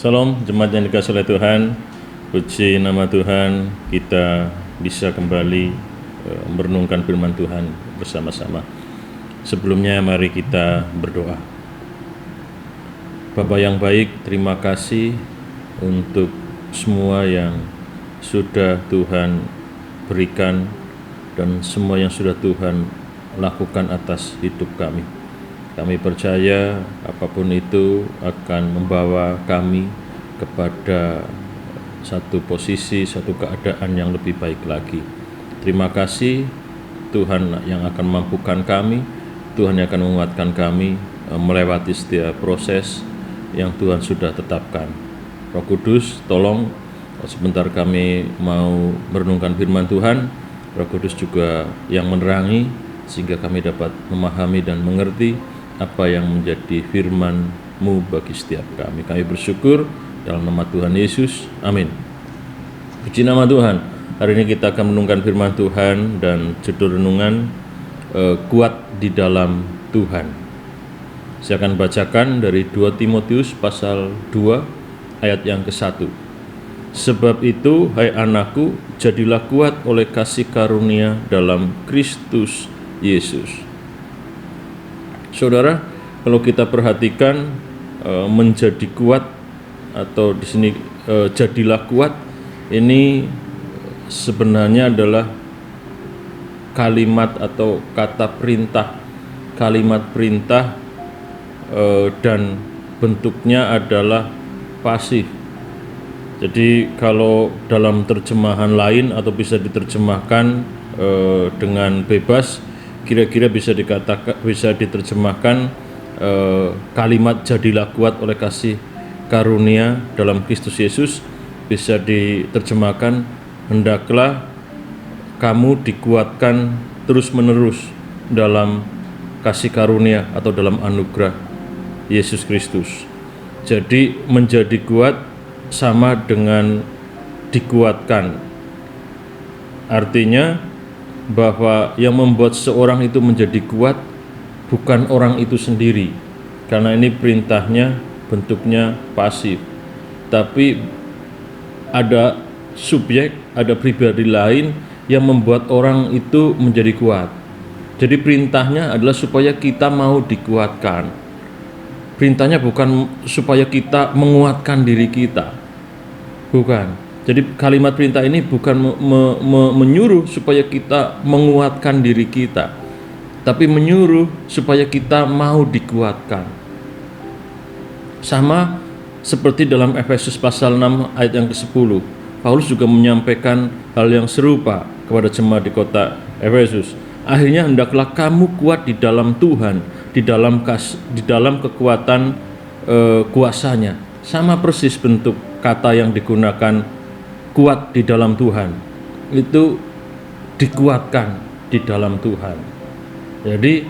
Salam jemaat yang dikasihi oleh Tuhan. Puji nama Tuhan, kita bisa kembali merenungkan firman Tuhan bersama-sama. Sebelumnya mari kita berdoa. Bapa yang baik, terima kasih untuk semua yang sudah Tuhan berikan dan semua yang sudah Tuhan lakukan atas hidup kami. Kami percaya apapun itu akan membawa kami kepada satu posisi, satu keadaan yang lebih baik lagi. Terima kasih Tuhan yang akan mampukan kami, Tuhan yang akan menguatkan kami melewati setiap proses yang Tuhan sudah tetapkan. Roh Kudus, tolong sebentar kami mau merenungkan firman Tuhan. Roh Kudus juga yang menerangi sehingga kami dapat memahami dan mengerti apa yang menjadi firman-Mu bagi setiap kami. Kami bersyukur dalam nama Tuhan Yesus. Amin. Puji nama Tuhan. Hari ini kita akan merenungkan firman Tuhan dan judul renungan kuat di dalam Tuhan. Saya akan bacakan dari 2 Timotius pasal 2 ayat yang ke-1. Sebab itu, hai anakku, jadilah kuat oleh kasih karunia dalam Kristus Yesus. Saudara, kalau kita perhatikan menjadi kuat atau di sini jadilah kuat, ini sebenarnya adalah kalimat atau kata perintah, kalimat perintah dan bentuknya adalah pasif. Jadi kalau dalam terjemahan lain atau bisa diterjemahkan dengan bebas, kira-kira bisa diterjemahkan kalimat jadilah kuat oleh kasih karunia dalam Kristus Yesus, bisa diterjemahkan hendaklah kamu dikuatkan terus-menerus dalam kasih karunia atau dalam anugerah Yesus Kristus. Jadi menjadi kuat sama dengan dikuatkan. Artinya bahwa yang membuat seorang itu menjadi kuat bukan orang itu sendiri, karena ini perintahnya bentuknya pasif, tapi ada subjek, ada pribadi lain yang membuat orang itu menjadi kuat. Jadi perintahnya adalah supaya kita mau dikuatkan. Perintahnya bukan supaya kita menguatkan diri kita, bukan. Jadi kalimat perintah ini bukan menyuruh supaya kita menguatkan diri kita, tapi menyuruh supaya kita mau dikuatkan. Sama seperti dalam Efesus pasal 6 ayat yang ke-10, Paulus juga menyampaikan hal yang serupa kepada jemaat di kota Efesus. Akhirnya hendaklah kamu kuat di dalam Tuhan, di dalam kekuatan kuasanya. Sama persis bentuk kata yang digunakan kuat di dalam Tuhan, itu dikuatkan di dalam Tuhan. Jadi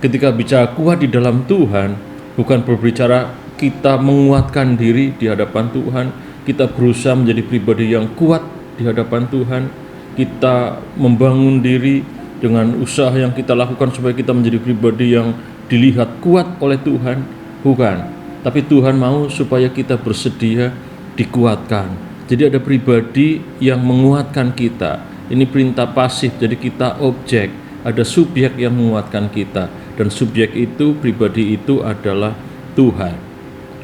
ketika bicara kuat di dalam Tuhan, bukan berbicara kita menguatkan diri di hadapan Tuhan, kita berusaha menjadi pribadi yang kuat di hadapan Tuhan, kita membangun diri dengan usaha yang kita lakukan supaya kita menjadi pribadi yang dilihat kuat oleh Tuhan, bukan. Tapi Tuhan mau supaya kita bersedia dikuatkan. Jadi ada pribadi yang menguatkan kita. Ini perintah pasif, jadi kita objek. Ada subjek yang menguatkan kita, dan subjek itu, pribadi itu adalah Tuhan.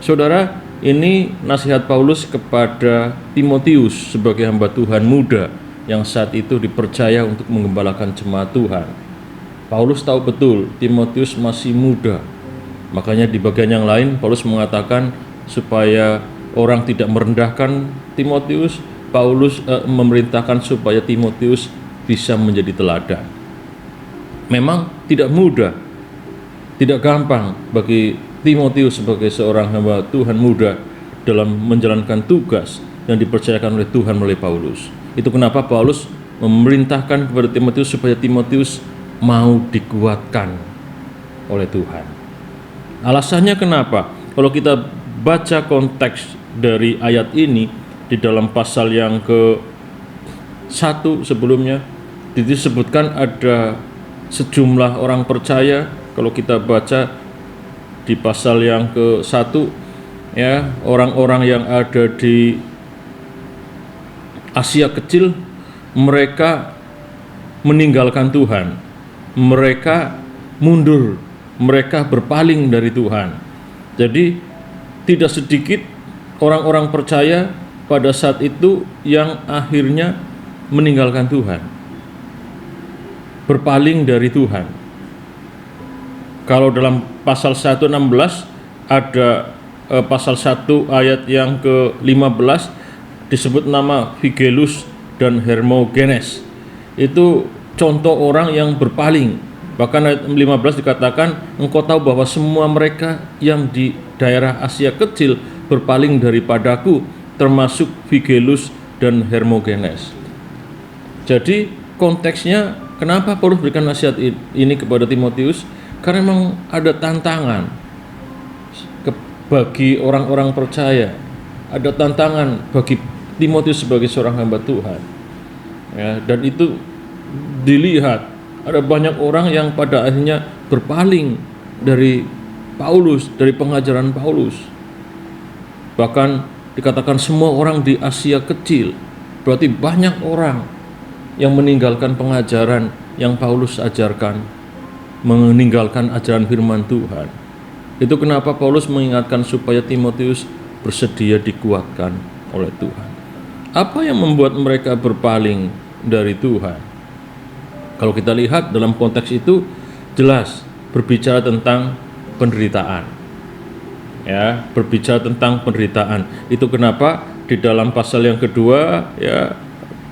Saudara, ini nasihat Paulus kepada Timotius sebagai hamba Tuhan muda yang saat itu dipercaya untuk menggembalakan jemaat Tuhan. Paulus tahu betul Timotius masih muda. Makanya di bagian yang lain Paulus mengatakan supaya orang tidak merendahkan Timotius, Paulus memerintahkan supaya Timotius bisa menjadi teladan. Memang tidak mudah, tidak gampang bagi Timotius sebagai seorang hamba Tuhan muda dalam menjalankan tugas yang dipercayakan oleh Tuhan melalui Paulus. Itu kenapa Paulus memerintahkan kepada Timotius supaya Timotius mau dikuatkan oleh Tuhan. Alasannya kenapa? Kalau kita baca konteks dari ayat ini di dalam pasal yang ke-1 sebelumnya, disebutkan ada sejumlah orang percaya. Kalau kita baca di pasal yang ke-1 ya, orang-orang yang ada di Asia Kecil, mereka meninggalkan Tuhan, mereka mundur, mereka berpaling dari Tuhan. Jadi tidak sedikit orang-orang percaya pada saat itu yang akhirnya meninggalkan Tuhan, berpaling dari Tuhan. Kalau dalam pasal 1:16 ada pasal 1 ayat yang ke-15 disebut nama Figelus dan Hermogenes. Itu contoh orang yang berpaling. Bahkan ayat 15 dikatakan, engkau tahu bahwa semua mereka yang di daerah Asia Kecil berpaling daripadaku, termasuk Figelus dan Hermogenes. Jadi konteksnya kenapa Paulus berikan nasihat ini kepada Timotius? Karena memang ada tantangan bagi orang-orang percaya, ada tantangan bagi Timotius sebagai seorang hamba Tuhan, ya, dan itu dilihat ada banyak orang yang pada akhirnya berpaling dari Paulus, dari pengajaran Paulus. Bahkan dikatakan semua orang di Asia Kecil, berarti banyak orang yang meninggalkan pengajaran yang Paulus ajarkan, meninggalkan ajaran firman Tuhan. Itu kenapa Paulus mengingatkan supaya Timotius bersedia dikuatkan oleh Tuhan. Apa yang membuat mereka berpaling dari Tuhan? Kalau kita lihat dalam konteks itu jelas berbicara tentang penderitaan. Ya, berbicara tentang penderitaan. Itu kenapa di dalam pasal yang kedua, ya,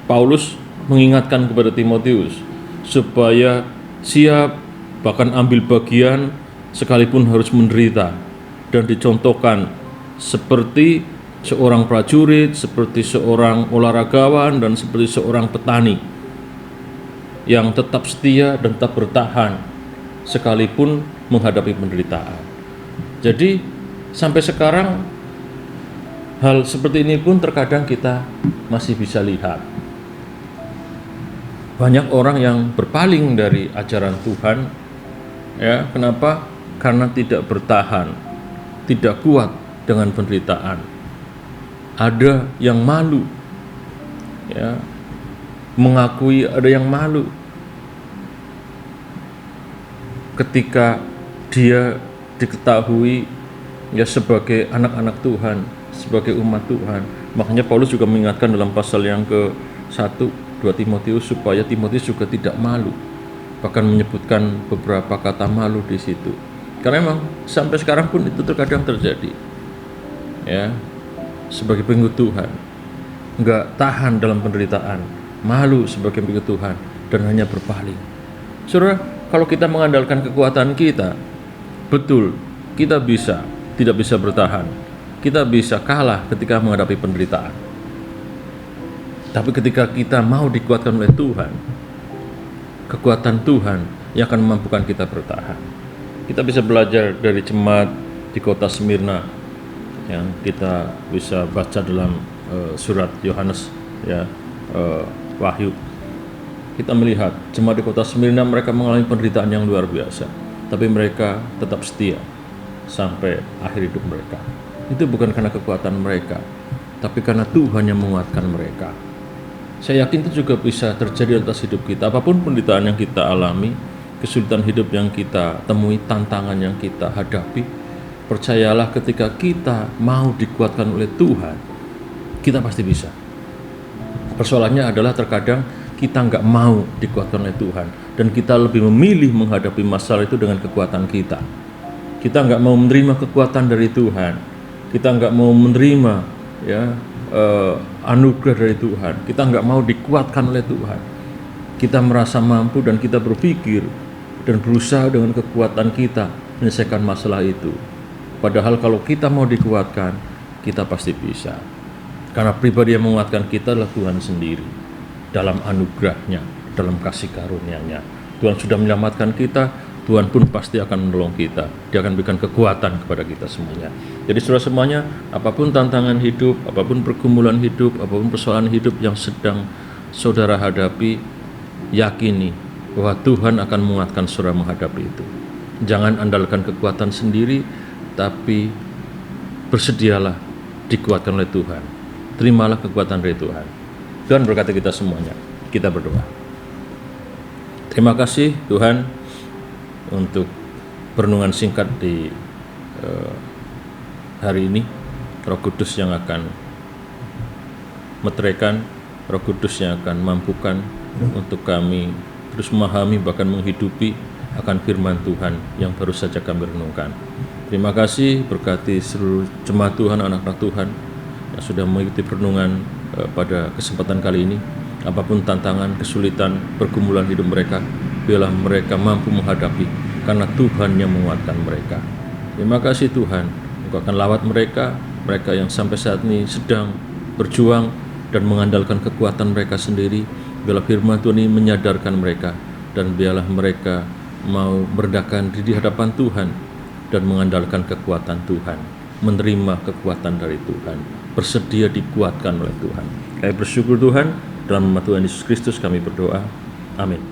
Paulus mengingatkan kepada Timotius supaya siap, bahkan ambil bagian sekalipun harus menderita, dan dicontohkan seperti seorang prajurit, seperti seorang olahragawan, dan seperti seorang petani yang tetap setia dan tetap bertahan sekalipun menghadapi penderitaan. Jadi sampai sekarang hal seperti ini pun terkadang kita masih bisa lihat. Banyak orang yang berpaling dari ajaran Tuhan, ya, kenapa? Karena tidak bertahan, tidak kuat dengan penderitaan. Ada yang malu, ya, mengakui ada yang malu ketika dia diketahui, ya, sebagai anak-anak Tuhan, sebagai umat Tuhan. Makanya Paulus juga mengingatkan dalam pasal yang ke-1, 2 Timotius, supaya Timotius juga tidak malu. Bahkan menyebutkan beberapa kata malu di situ. Karena memang sampai sekarang pun itu terkadang terjadi. Ya, sebagai pengikut Tuhan, enggak tahan dalam penderitaan, malu sebagai pengikut Tuhan, dan hanya berpaling. Saudara, kalau kita mengandalkan kekuatan kita, betul, kita tidak bisa bertahan. Kita bisa kalah ketika menghadapi penderitaan. Tapi ketika kita mau dikuatkan oleh Tuhan, kekuatan Tuhan yang akan memampukan kita bertahan. Kita bisa belajar dari jemaat di kota Smyrna yang kita bisa baca dalam surat Yohanes, ya, Wahyu. Kita melihat jemaat di kota Smyrna, mereka mengalami penderitaan yang luar biasa, tapi mereka tetap setia sampai akhir hidup mereka. Itu bukan karena kekuatan mereka, tapi karena Tuhan yang menguatkan mereka. Saya yakin itu juga bisa terjadi atas hidup kita. Apapun penderitaan yang kita alami, kesulitan hidup yang kita temui, tantangan yang kita hadapi, percayalah ketika kita mau dikuatkan oleh Tuhan, kita pasti bisa. Persoalannya adalah terkadang kita nggak mau dikuatkan oleh Tuhan, dan kita lebih memilih menghadapi masalah itu dengan kekuatan kita. Kita nggak mau menerima kekuatan dari Tuhan, kita nggak mau menerima, ya, anugerah dari Tuhan, kita nggak mau dikuatkan oleh Tuhan. Kita merasa mampu dan kita berpikir dan berusaha dengan kekuatan kita menyelesaikan masalah itu. Padahal kalau kita mau dikuatkan, kita pasti bisa. Karena pribadi yang menguatkan kita adalah Tuhan sendiri. Dalam anugerahnya, dalam kasih karunia-Nya. Tuhan sudah menyelamatkan kita, Tuhan pun pasti akan menolong kita. Dia akan berikan kekuatan kepada kita semuanya. Jadi saudara semuanya, apapun tantangan hidup, apapun pergumulan hidup, apapun persoalan hidup yang sedang saudara hadapi, yakini bahwa Tuhan akan menguatkan saudara menghadapi itu. Jangan andalkan kekuatan sendiri, tapi bersedialah dikuatkan oleh Tuhan. Terimalah kekuatan dari Tuhan. Tuhan berkati kita semuanya. Kita berdoa. Terima kasih Tuhan untuk perenungan singkat di hari ini. Roh Kudus yang akan meteraikan, Roh Kudus yang akan mampukan untuk kami terus memahami bahkan menghidupi akan firman Tuhan yang baru saja kami renungkan. Terima kasih, berkati seluruh jemaat Tuhan, anak-anak Tuhan yang sudah mengikuti perenungan pada kesempatan kali ini. Apapun tantangan, kesulitan, pergumulan hidup mereka, biarlah mereka mampu menghadapi karena Tuhan yang menguatkan mereka. Terima kasih Tuhan, Engkau akan lawat mereka yang sampai saat ini sedang berjuang dan mengandalkan kekuatan mereka sendiri. Biarlah firman Tuhan ini menyadarkan mereka, dan biarlah mereka mau merendahkan diri di hadapan Tuhan dan mengandalkan kekuatan Tuhan, menerima kekuatan dari Tuhan, bersedia dikuatkan oleh Tuhan. Kami bersyukur Tuhan, dalam nama Tuhan Yesus Kristus kami berdoa. Amin.